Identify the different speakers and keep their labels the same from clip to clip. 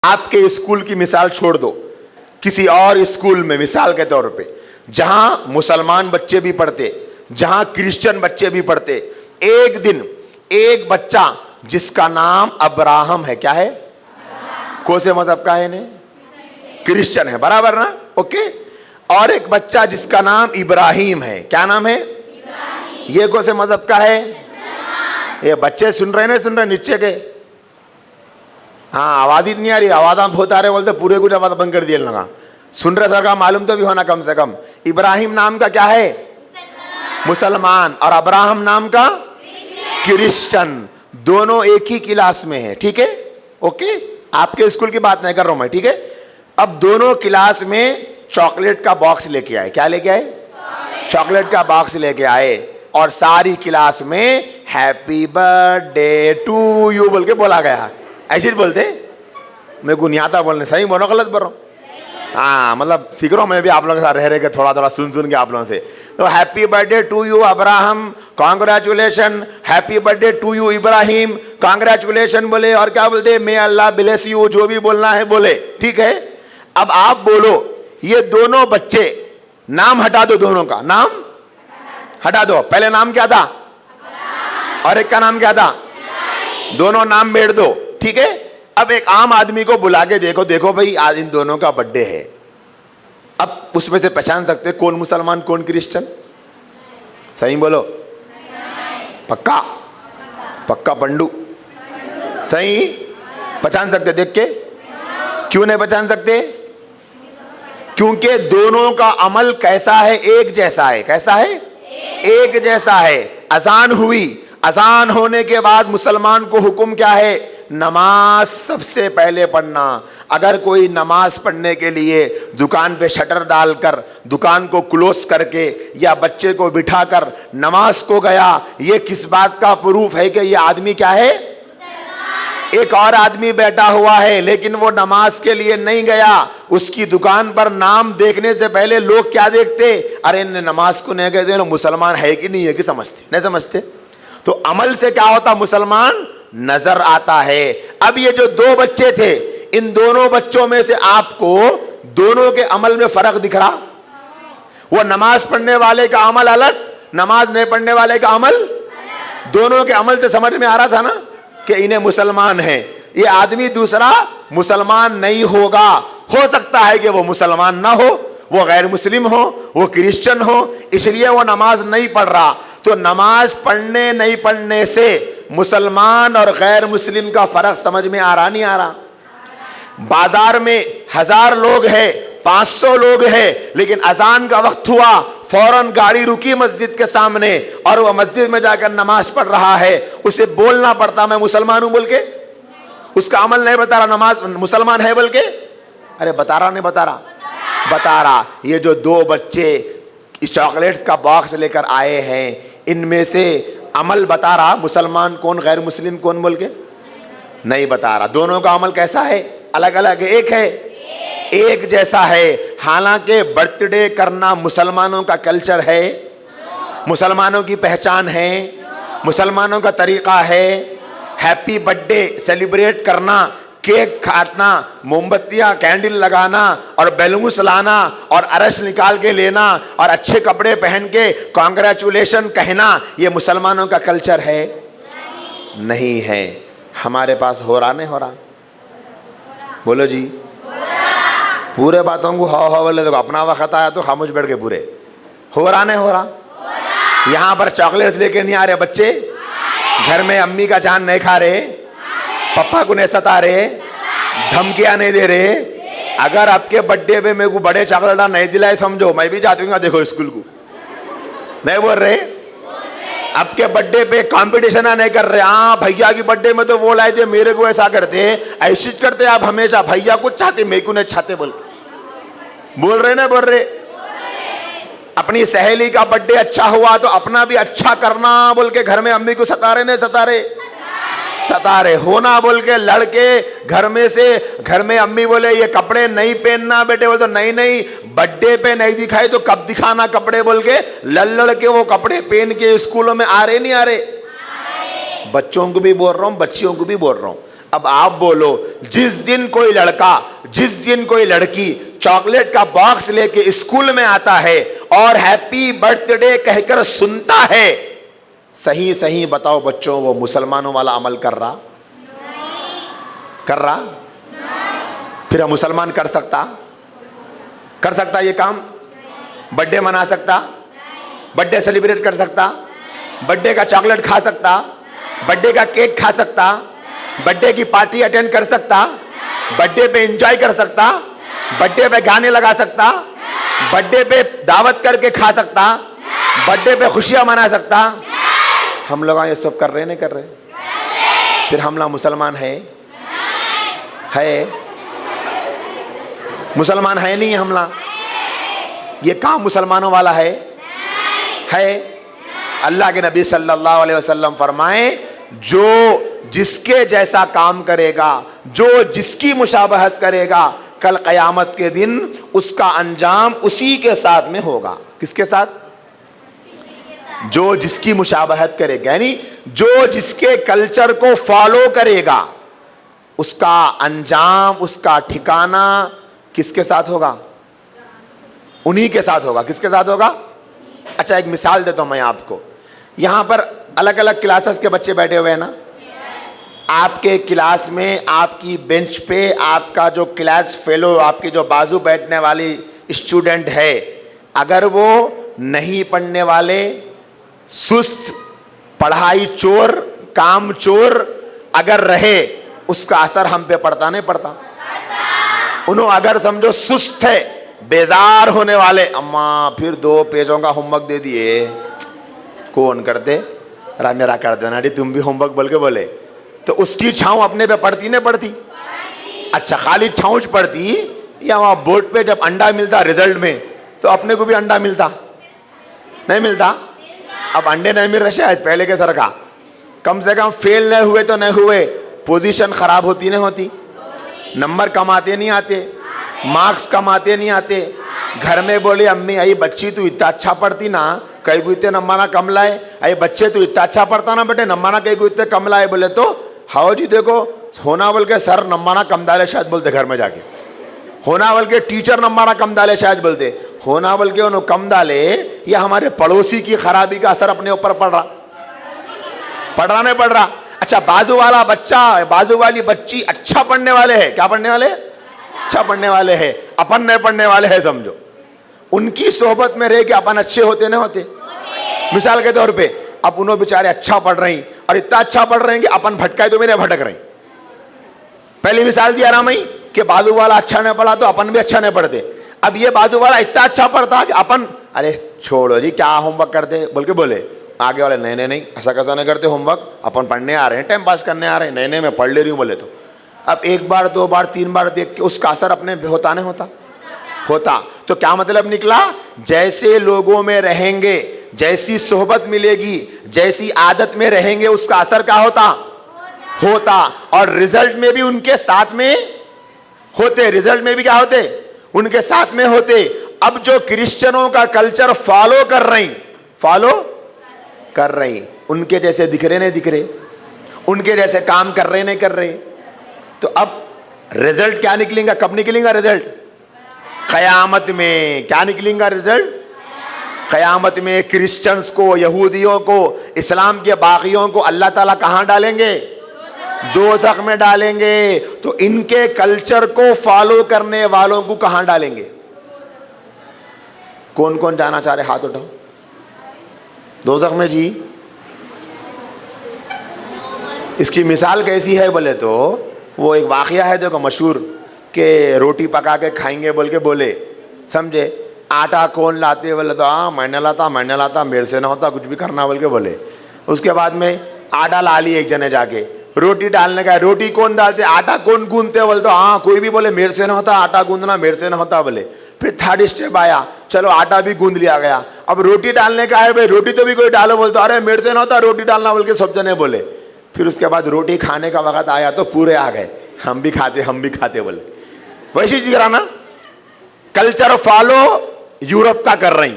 Speaker 1: आपके स्कूल की मिसाल छोड़ दो, किसी और स्कूल में मिसाल के तौर पे जहां मुसलमान बच्चे भी पढ़ते, जहां क्रिश्चियन बच्चे भी पढ़ते, एक दिन एक बच्चा जिसका नाम अब्राहम है, क्या है, कौन से मजहब का है ने, क्रिश्चियन है, बराबर ना, ओके, और एक बच्चा जिसका नाम इब्राहिम है, क्या नाम है, ये कौन से मजहब का है, ये बच्चे सुन रहे ना, नीचे के, हाँ आवाज ही नहीं आ रही, आवाज बहुत आ रहे बोलते, पूरे कुछ आवाज बंद कर दिए लगा, सुन रहे सर का मालूम तो भी होना कम से कम। इब्राहिम नाम का क्या है, मुसलमान, और अब्राहम नाम का क्रिश्चियन, दोनों एक ही क्लास में है, ठीक है, ओके, आपके स्कूल की बात नहीं कर रहा हूं मैं, ठीक है। अब दोनों क्लास में चॉकलेट का बॉक्स लेके आए, क्या लेके आए, चॉकलेट का बॉक्स लेके आए, और सारी क्लास में हैप्पी बर्थडे टू यू बोल के बोला गया। ऐसे ही बोलते, मैं को नहीं आता बोलने, सही बोलो गलत बोल रहा हूँ, हाँ मतलब सीख रहा हूँ मैं भी आप लोगों के साथ रह के, थोड़ा थोड़ा सुन के आप लोगों से। तो happy birthday to you Abraham, congratulation, happy birthday to you Ibrahim, congratulation बोले, और क्या बोलते, मे अल्लाह ब्लेस यू, जो भी बोलना है बोले, ठीक है। अब आप बोलो, ये दोनों बच्चे, नाम हटा दो, दोनों का नाम हटा दो, पहले नाम क्या था और एक का नाम क्या था, दोनों नाम बैठ दो, ठीक है। अब एक आम आदमी को बुला के देखो, देखो भाई आज इन दोनों का बर्थडे है, अब उसमें से पहचान सकते कौन मुसलमान कौन क्रिश्चियन, सही बोलो, पक्का पक्का पंडू, सही पहचान सकते देख के, क्यों नहीं पहचान सकते, क्योंकि दोनों का अमल कैसा है, एक जैसा है, कैसा है, एक जैसा है। अजान हुई, अजान होने के बाद मुसलमान को हुक्म क्या है, नमाज सबसे पहले पढ़ना। अगर कोई नमाज पढ़ने के लिए दुकान पे शटर डालकर, दुकान को क्लोज करके, या बच्चे को बिठाकर नमाज को गया, ये किस बात का प्रूफ है कि ये आदमी क्या है, एक और आदमी बैठा हुआ है लेकिन वो नमाज के लिए नहीं गया। उसकी दुकान पर नाम देखने से पहले लोग क्या देखते, अरे नमाज को नहीं गए, मुसलमान है कि नहीं है कि समझते, नहीं समझते। तो अमल से क्या होता, मुसलमान नजर आता है। अब ये जो दो बच्चे थे, इन दोनों बच्चों में से आपको दोनों के अमल में फर्क दिख रहा, वो नमाज पढ़ने वाले का अमल अलग, नमाज नहीं पढ़ने वाले का अमल, दोनों के अमल तो समझ में आ रहा था ना कि इन्हें मुसलमान है, ये आदमी दूसरा मुसलमान नहीं होगा। हो सकता है कि वो मुसलमान ना हो, वो गैर मुस्लिम हो, वो क्रिश्चियन हो, इसलिए वो नमाज नहीं पढ़ रहा। तो नमाज पढ़ने नहीं पढ़ने से मुसलमान और गैर मुस्लिम का फर्क समझ में आ रहा नहीं आ रहा। बाजार में 1000 लोग हैं, 500 लोग हैं, लेकिन अजान का वक्त हुआ, फौरन गाड़ी रुकी मस्जिद के सामने और वह मस्जिद में जाकर नमाज पढ़ रहा है। उसे बोलना पड़ता मैं मुसलमान हूं बोल के, उसका अमल नहीं बता रहा नमाज मुसलमान है बोल के, अरे बता रहा नहीं बता रहा, बता रहा। ये जो दो बच्चे इस चॉकलेट्स का बॉक्स लेकर आए हैं, इनमें से अमल बता रहा मुसलमान कौन गैर मुस्लिम कौन बोल के, नहीं बता रहा। दोनों का अमल कैसा है, अलग अलग है, एक है, एक जैसा है। हालांकि बर्थडे करना मुसलमानों का कल्चर है, मुसलमानों की पहचान है, मुसलमानों का तरीका है। हैप्पी बर्थडे सेलिब्रेट करना, केक काटना, मोमबत्तियां कैंडल लगाना और बैलून्स लाना और अरश निकाल के लेना और अच्छे कपड़े पहन के कॉन्ग्रेचुलेशन कहना, ये मुसलमानों का कल्चर है, नहीं है। हमारे पास हो रहा नहीं हो रहा, बोलो जी, पूरे बातों को हो बोले, देखो अपना वक्त आया तो खामोश बैठ के पूरे, हो रहा नहीं हो रहा। यहाँ पर चॉकलेट्स लेके नहीं आ रहे बच्चे, घर में अम्मी का जान नहीं खा रहे, पापा को नहीं सता रहे, धमकियां नहीं दे रहे। अगर आपके बर्थडे पे मेरे को बड़े चॉकलेट नहीं दिलाए, समझो मैं भी जाती हूँ देखो स्कूल को, नहीं बोल रहे। आपके बर्थडे पे कंपटीशन नहीं कर रहे, हाँ भैया की बर्थडे में तो वो लाए थे, मेरे को ऐसा करते, ऐसी करते आप हमेशा, भैया कुछ चाहते मेरे को नहीं चाहते बोल रहे ना, बोल रहे। अपनी सहेली का बर्थडे अच्छा हुआ तो अपना भी अच्छा करना बोल के घर में अम्मी को सता रहे, नहीं सता रहे, सता रहे। होना बोल के लड़के घर में से, घर में अम्मी बोले ये कपड़े नहीं पहनना बेटे, बोले तो नहीं नहीं, बर्थडे पे नहीं दिखाए तो कब दिखाना कपड़े बोल के लड़ के वो कपड़े पहन के स्कूलों में आ रहे नहीं आ रहे। बच्चों को भी बोल रहा हूँ, बच्चियों को भी बोल रहा हूँ, अब आप बोलो, जिस दिन कोई लड़का, जिस दिन कोई लड़की चॉकलेट का बॉक्स लेके स्कूल में आता है और हैप्पी बर्थडे कहकर सुनता है, सही सही बताओ बच्चों, वो मुसलमानों वाला अमल कर रहा? कर रहा? फिर मुसलमान कर सकता ये काम? बर्थडे मना सकता? बर्थडे सेलिब्रेट कर सकता? बर्थडे का चॉकलेट खा सकता? बर्थडे का केक खा सकता? बर्थडे की पार्टी अटेंड कर सकता? बर्थडे पे एंजॉय कर सकता? बर्थडे पे गाने लगा सकता? बर्थडे पे दावत करके खा सकता? बर्थडे पे खुशियां मना सकता? हम लोग ये सब कर रहे नहीं कर रहे? फिर हम लोग मुसलमान है? मुसलमान है नहीं हम लोग? ये काम मुसलमानों वाला है? अल्लाह के नबी सल्लल्लाहु अलैहि वसल्लम फरमाए, जो जिसके जैसा काम करेगा, जो जिसकी मुशाबहत करेगा, कल क़यामत के दिन उसका अंजाम उसी के साथ में होगा। किसके साथ? जो जिसकी मुशाबहत करेगा, यानी जो जिसके कल्चर को फॉलो करेगा, उसका अंजाम, उसका ठिकाना किसके साथ होगा? उन्हीं के साथ होगा। किसके साथ होगा? अच्छा, एक मिसाल देता हूं मैं आपको। यहां पर अलग अलग क्लासेस के बच्चे बैठे हुए हैं ना, आपके क्लास में, आपकी बेंच पे आपका जो क्लास फेलो, आपकी जो बाजू बैठने वाली स्टूडेंट है, अगर वो नहीं पढ़ने वाले, सुस्त, पढ़ाई चोर, काम चोर अगर रहे, उसका असर हम पे पड़ता नहीं पड़ता? उन्होंने अगर समझो सुस्त है, बेजार होने वाले, अम्मा फिर 2 पेजों का होमवर्क दे दिए, कौन करते? अरे मेरा कर देना डी, तुम भी होमवर्क बोल के बोले, तो उसकी छाँव अपने पे पड़ती नहीं पड़ती? अच्छा, खाली छाँव पड़ती, या वहाँ बोर्ड पे जब अंडा मिलता रिजल्ट में, तो अपने को भी अंडा मिलता नहीं मिलता? अब अंडे नहीं मिल रहे शायद पहले के सर का, कम से कम फेल नहीं हुए तो नहीं हुए, पोजीशन खराब होती नहीं होती, नंबर कमाते नहीं आते, मार्क्स कमाते नहीं आते। घर में बोले अम्मी, आई बच्ची तू इतना अच्छा पढ़ती ना, कई को इतने नंबर कम लाए, आई बच्चे तू इतना अच्छा पढ़ता ना बेटे, नंबर कई को इतने कम लाए। बोले तो हाओ जी देखो, होना बोल के सर नंबर कम डाले शायद बोलते घर में जाके, होना बोल के टीचर नंबर कम डाले शायद बोलते, होना बोल के उन्होंने कम डाले, या हमारे पड़ोसी की खराबी का असर अपने ऊपर पड़ रहा नहीं पड़ रहा? अच्छा, बाजू वाला बच्चा, बाजू वाली बच्ची अच्छा पढ़ने वाले है, क्या पढ़ने वाले? अच्छा पढ़ने वाले हैं, अपन नहीं पढ़ने वाले हैं, समझो। उनकी सोहबत में रह के अपन अच्छे होते नहीं होते? मिसाल के तौर पे, अब उन्होंने बेचारे अच्छा पढ़ रही और इतना अच्छा पढ़ रहे हैं कि अपन भटकाए तो मेरे भटक रही। पहली मिसाल दिया ना मैं कि बाजू वाला अच्छा नहीं पढ़ा तो अपन भी अच्छा नहीं पढ़ते। अब ये बाजू वाला इतना अच्छा पढ़ता कि अपन, अरे छोड़ो जी क्या होमवर्क करते बोल के बोले, आगे वाले नहीं नहीं नहीं ऐसा कैसा नहीं करते होमवर्क, अपन पढ़ने आ रहे हैं, टाइम पास करने आ रहे हैं, नहीं नहीं मैं पढ़ ले रही हूँ बोले तो। अब 1 बार 2 बार 3 बार देख के उसका असर अपने होता नहीं होता। तो क्या मतलब निकला? जैसे लोगों में रहेंगे, जैसी सोहबत मिलेगी, जैसी आदत में रहेंगे, उसका असर क्या होता। और रिजल्ट में भी उनके साथ में होते, रिजल्ट में भी क्या होते? उनके साथ में होते। अब जो क्रिश्चियनों का कल्चर फॉलो कर रही, उनके जैसे दिख रहे नहीं दिख रहे, उनके जैसे काम कर रहे नहीं कर रहे, तो अब रिजल्ट क्या निकलेगा? कब निकलेगा रिजल्ट? क़यामत में। क्या निकलेगा रिजल्ट? क़यामत में क्रिश्चियंस को, यहूदियों को, इस्लाम के बागियों को अल्लाह ताला कहाँ डालेंगे? दोज़ख में डालेंगे। तो इनके कल्चर को फॉलो करने वालों को कहाँ डालेंगे? कौन कौन जाना चाह रहे? हाथ उठाओ। दोज़ख में जी। इसकी मिसाल कैसी है बोले तो, वो एक वाक़या है जो मशहूर, के रोटी पका के खाएंगे बोल के बोले, समझे? आटा कौन लाते बोले तो हाँ मैंने लाता, मेरे से ना होता कुछ भी करना बोल के बोले। उसके बाद में आटा ला ली एक जने जाके, रोटी डालने का, रोटी कौन डालते, आटा कौन गूंदते बोले तो हाँ कोई भी बोले मेरे से ना होता, आटा गूंदना मेरे से ना होता बोले। फिर 3rd स्टेप आया, चलो आटा भी गूंद लिया गया, अब रोटी डालने का है भाई, रोटी तो भी कोई डालो बोलते, अरे मेरे से ना होता रोटी डालना बोल के सब जने बोले। फिर उसके बाद रोटी खाने का वक्त आया तो पूरे आ गए, हम भी खाते बोले। वैसी चीज ना, कल्चर फॉलो यूरोप का कर रही,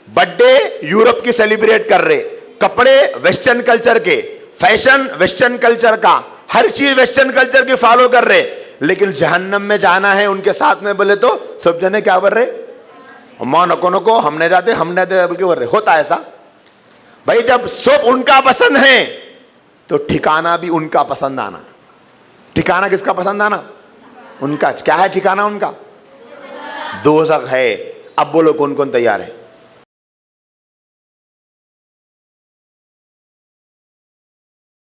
Speaker 1: बर्थडे यूरोप की सेलिब्रेट कर रहे, कपड़े वेस्टर्न कल्चर के, फैशन वेस्टर्न कल्चर का, हर चीज वेस्टर्न कल्चर की फॉलो कर रहे, लेकिन जहन्नम में जाना है उनके साथ में बोले तो सब जने क्या बोल रहे, मां नको नको हम नहीं जाते बल्कि बोल रहे। होता है ऐसा भाई, जब सब उनका पसंद है तो ठिकाना भी उनका पसंद आना। ठिकाना किसका पसंद आना? उनका। क्या है ठिकाना उनका? दोज़ख है। अब बोलो कौन कौन तैयार है?